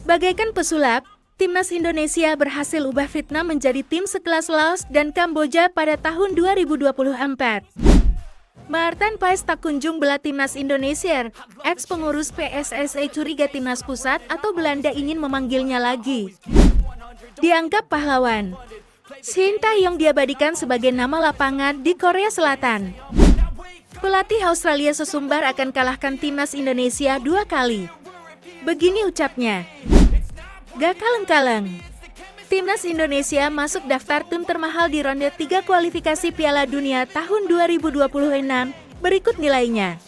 Bagaikan pesulap, Timnas Indonesia berhasil ubah Vietnam menjadi tim sekelas Laos dan Kamboja pada tahun 2024. Martin Paes tak kunjung bela Timnas Indonesia. Ex-pengurus PSSI curiga Timnas Pusat atau Belanda ingin memanggilnya lagi. Dianggap pahlawan, Shin Tae-yong diabadikan sebagai nama lapangan di Korea Selatan. Pelatih Australia sesumbar akan kalahkan Timnas Indonesia 2 kali. Begini ucapnya, "Gak kaleng-kaleng." Timnas Indonesia masuk daftar tim termahal di ronde 3 kualifikasi Piala Dunia tahun 2026. Berikut nilainya.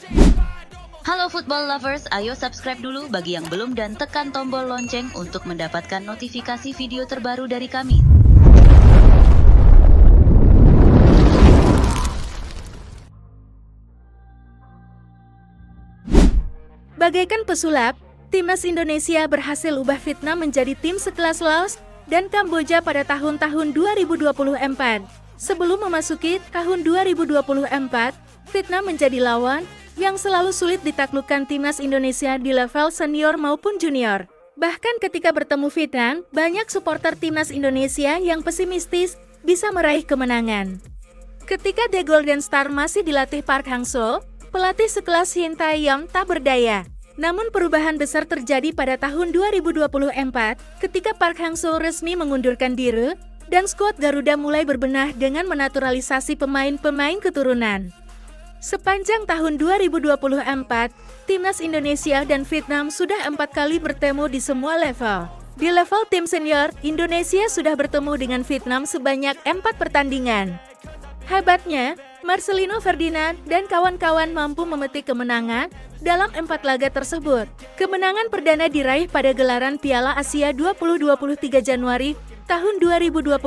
Halo football lovers, ayo subscribe dulu bagi yang belum dan tekan tombol lonceng untuk mendapatkan notifikasi video terbaru dari kami. Bagaikan pesulap, Timnas Indonesia berhasil ubah Vietnam menjadi tim sekelas Laos dan Kamboja pada tahun-tahun 2024. Sebelum memasuki tahun 2024, Vietnam menjadi lawan yang selalu sulit ditaklukkan Timnas Indonesia di level senior maupun junior. Bahkan ketika bertemu Vietnam, banyak supporter Timnas Indonesia yang pesimistis bisa meraih kemenangan. Ketika The Golden Star masih dilatih Park Hang-seo, pelatih sekelas Shin Tae-yong tak berdaya. Namun perubahan besar terjadi pada tahun 2024 ketika Park Hang-seo resmi mengundurkan diri dan skuad Garuda mulai berbenah dengan menaturalisasi pemain-pemain keturunan. Sepanjang tahun 2024, Timnas Indonesia dan Vietnam sudah 4 kali bertemu di semua level. Di level tim senior, Indonesia sudah bertemu dengan Vietnam sebanyak 4 pertandingan. Hebatnya, Marcelino Ferdinand dan kawan-kawan mampu memetik kemenangan dalam 4 laga tersebut. Kemenangan perdana diraih pada gelaran Piala Asia 2023 Januari tahun 2024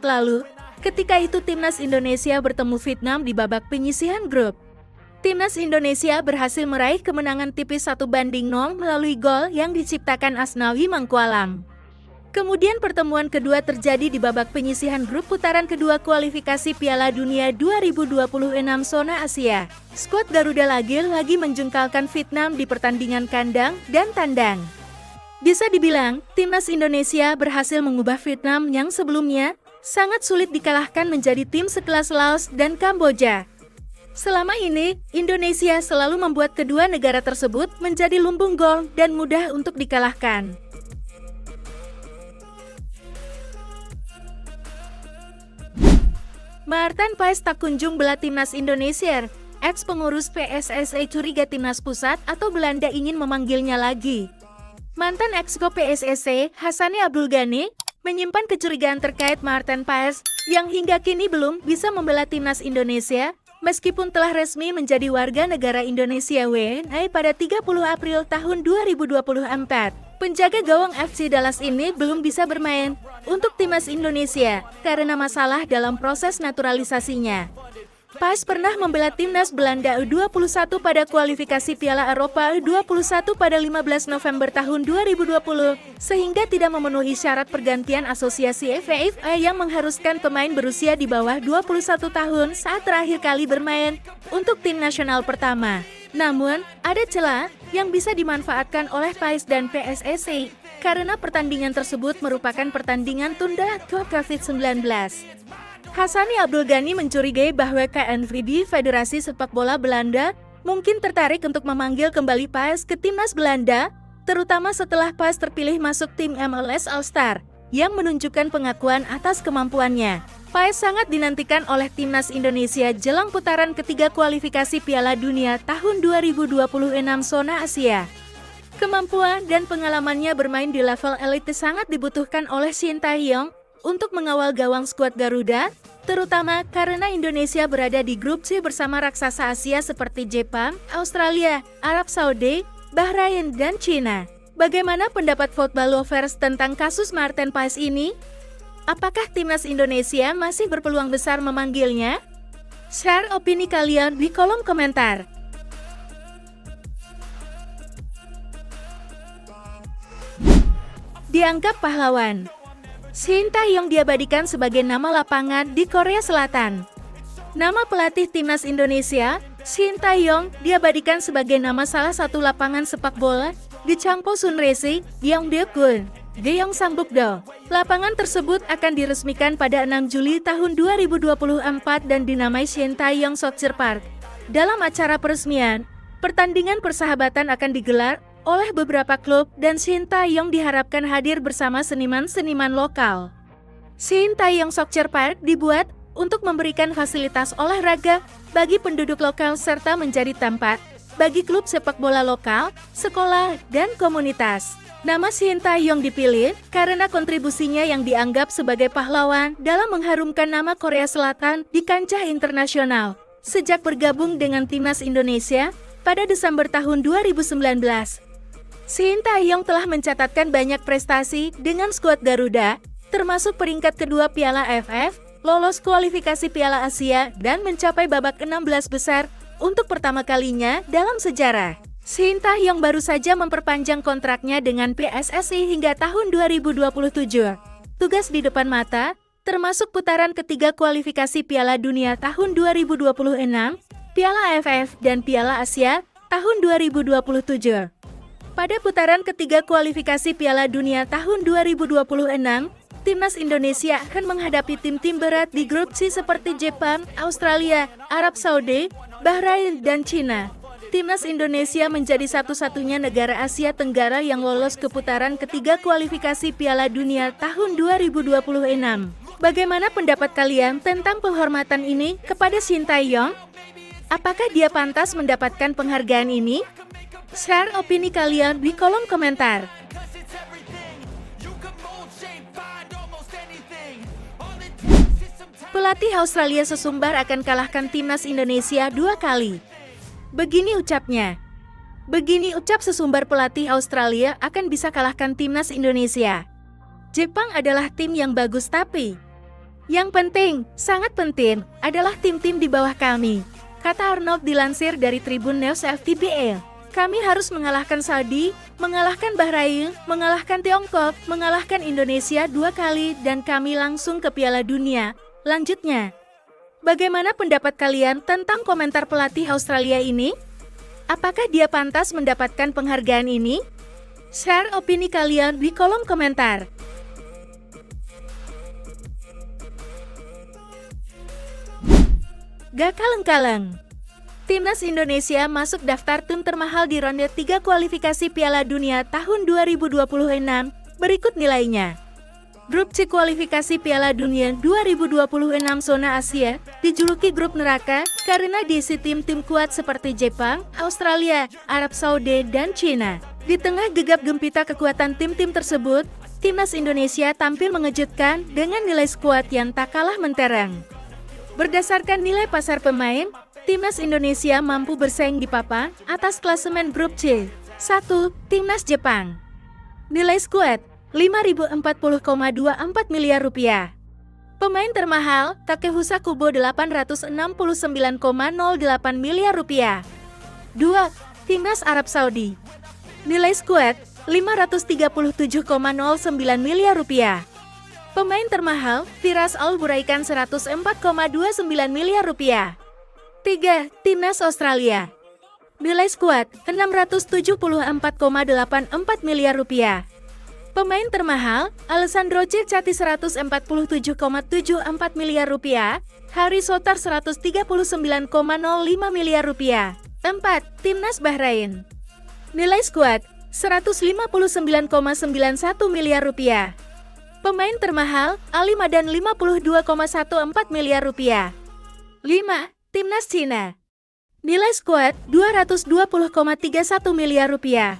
lalu. Ketika itu Timnas Indonesia bertemu Vietnam di babak penyisihan grup. Timnas Indonesia berhasil meraih kemenangan tipis 1-0 melalui gol yang diciptakan Asnawi Mangkualam. Kemudian pertemuan kedua terjadi di babak penyisihan grup putaran kedua kualifikasi Piala Dunia 2026 zona Asia. Skuad Garuda lagi menjungkalkan Vietnam di pertandingan kandang dan tandang. Bisa dibilang, Timnas Indonesia berhasil mengubah Vietnam yang sebelumnya sangat sulit dikalahkan menjadi tim sekelas Laos dan Kamboja. Selama ini, Indonesia selalu membuat kedua negara tersebut menjadi lumbung gol dan mudah untuk dikalahkan. Martin Paes tak kunjung bela Timnas Indonesia. Ex-pengurus PSSI curiga Timnas Pusat atau Belanda ingin memanggilnya lagi. Mantan exco PSSI, Hassani Abdul Ghani, menyimpan kecurigaan terkait Martin Paes yang hingga kini belum bisa membela Timnas Indonesia, meskipun telah resmi menjadi warga negara Indonesia WNI pada 30 April tahun 2024. Penjaga gawang FC Dallas ini belum bisa bermain untuk Timnas Indonesia karena masalah dalam proses naturalisasinya. Paes pernah membela Timnas Belanda U21 pada kualifikasi Piala Eropa U21 pada 15 November tahun 2020, sehingga tidak memenuhi syarat pergantian asosiasi FIFA yang mengharuskan pemain berusia di bawah 21 tahun saat terakhir kali bermain untuk tim nasional pertama. Namun, ada celah yang bisa dimanfaatkan oleh Paes dan PSSI karena pertandingan tersebut merupakan pertandingan tunda akibat COVID-19. Hassani Abdul Ghani mencurigai bahwa KNVB Federasi Sepak Bola Belanda mungkin tertarik untuk memanggil kembali Paes ke Timnas Belanda, terutama setelah Paes terpilih masuk tim MLS All-Star yang menunjukkan pengakuan atas kemampuannya. Paes sangat dinantikan oleh Timnas Indonesia jelang putaran ketiga kualifikasi Piala Dunia tahun 2026 zona Asia. Kemampuan dan pengalamannya bermain di level elite sangat dibutuhkan oleh Shin Tae-yong untuk mengawal gawang skuad Garuda, terutama karena Indonesia berada di grup C bersama raksasa Asia seperti Jepang, Australia, Arab Saudi, Bahrain, dan China. Bagaimana pendapat football lovers tentang kasus Martin Paes ini? Apakah Timnas Indonesia masih berpeluang besar memanggilnya? Share opini kalian di kolom komentar. Dianggap pahlawan, Shin Tae-yong diabadikan sebagai nama lapangan di Korea Selatan. Nama pelatih Timnas Indonesia, Shin Tae-yong, diabadikan sebagai nama salah satu lapangan sepak bola di Changpo Sunresi, Gyeongdeokgun, Gyeongsangbuk-do. Lapangan tersebut akan diresmikan pada 6 Juli tahun 2024 dan dinamai Shin Tae-yong Soccer Park. Dalam acara peresmian, pertandingan persahabatan akan digelar oleh beberapa klub dan Shin Tae-yong diharapkan hadir bersama seniman-seniman lokal. Shin Tae-yong Soccer Park dibuat untuk memberikan fasilitas olahraga bagi penduduk lokal serta menjadi tempat bagi klub sepak bola lokal, sekolah, dan komunitas. Nama Shin Tae-yong dipilih karena kontribusinya yang dianggap sebagai pahlawan dalam mengharumkan nama Korea Selatan di kancah internasional sejak bergabung dengan Timnas Indonesia pada Desember tahun 2019. Shin Tae-yong telah mencatatkan banyak prestasi dengan skuad Garuda, termasuk peringkat kedua Piala AFF, lolos kualifikasi Piala Asia, dan mencapai babak 16 besar untuk pertama kalinya dalam sejarah. Shin Tae-yong baru saja memperpanjang kontraknya dengan PSSI hingga tahun 2027. Tugas di depan mata, termasuk putaran ketiga kualifikasi Piala Dunia tahun 2026, Piala AFF, dan Piala Asia tahun 2027. Pada putaran ketiga kualifikasi Piala Dunia tahun 2026, Timnas Indonesia akan menghadapi tim-tim berat di grup C seperti Jepang, Australia, Arab Saudi, Bahrain, dan Cina. Timnas Indonesia menjadi satu-satunya negara Asia Tenggara yang lolos ke putaran ketiga kualifikasi Piala Dunia tahun 2026. Bagaimana pendapat kalian tentang penghormatan ini kepada Shin Tae-yong? Apakah dia pantas mendapatkan penghargaan ini? Share opini kalian di kolom komentar. Pelatih Australia sesumbar akan kalahkan Timnas Indonesia 2 kali. Begini ucapnya. Begini ucap sesumbar pelatih Australia akan bisa kalahkan Timnas Indonesia. Jepang adalah tim yang bagus tapi yang penting, sangat penting, adalah tim-tim di bawah kami. Kata Arnold dilansir dari Tribun News FTBL. Kami harus mengalahkan Saudi, mengalahkan Bahrain, mengalahkan Tiongkok, mengalahkan Indonesia 2 kali dan kami langsung ke Piala Dunia. Lanjutnya. Bagaimana pendapat kalian tentang komentar pelatih Australia ini? Apakah dia pantas mendapatkan penghargaan ini? Share opini kalian di kolom komentar. Gak kaleng-kaleng. Timnas Indonesia masuk daftar tim termahal di ronde 3 kualifikasi Piala Dunia tahun 2026. Berikut nilainya. Grup C kualifikasi Piala Dunia 2026 zona Asia dijuluki grup neraka karena diisi tim-tim kuat seperti Jepang, Australia, Arab Saudi, dan Cina. Di tengah gegap gempita kekuatan tim-tim tersebut, Timnas Indonesia tampil mengejutkan dengan nilai skuad yang tak kalah mentereng. Berdasarkan nilai pasar pemain, Timnas Indonesia mampu bersaing di papan atas klasemen grup C. 1. Timnas Jepang. Nilai skuad 5.040,24 miliar rupiah. Pemain termahal Takefusa Kubo 869,08 miliar rupiah. 2. Timnas Arab Saudi. Nilai skuad 537,09 miliar rupiah. Pemain termahal Firas Al Buraikan 104,29 miliar rupiah. 3. Timnas Australia. Nilai skuad 674,84 miliar rupiah. Pemain termahal Alessandro Cecati 147,74 miliar rupiah, Hari Sotar 139,05 miliar rupiah. 4. Timnas Bahrain. Nilai skuad 159,91 miliar rupiah. Pemain termahal Ali Madan 52,14 miliar rupiah. 5. Timnas Cina. Nilai skuad 220,31 miliar rupiah.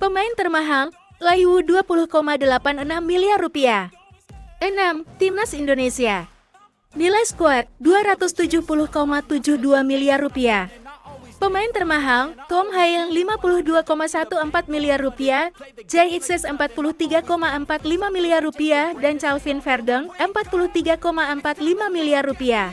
Pemain termahal Laiwu 20,86 miliar rupiah. 6. Timnas Indonesia. Nilai skuad 270,72 miliar rupiah. Pemain termahal Tom Hail 52,14 miliar rupiah, Jay Itzes 43,45 miliar rupiah, dan Calvin Verdon 43,45 miliar rupiah.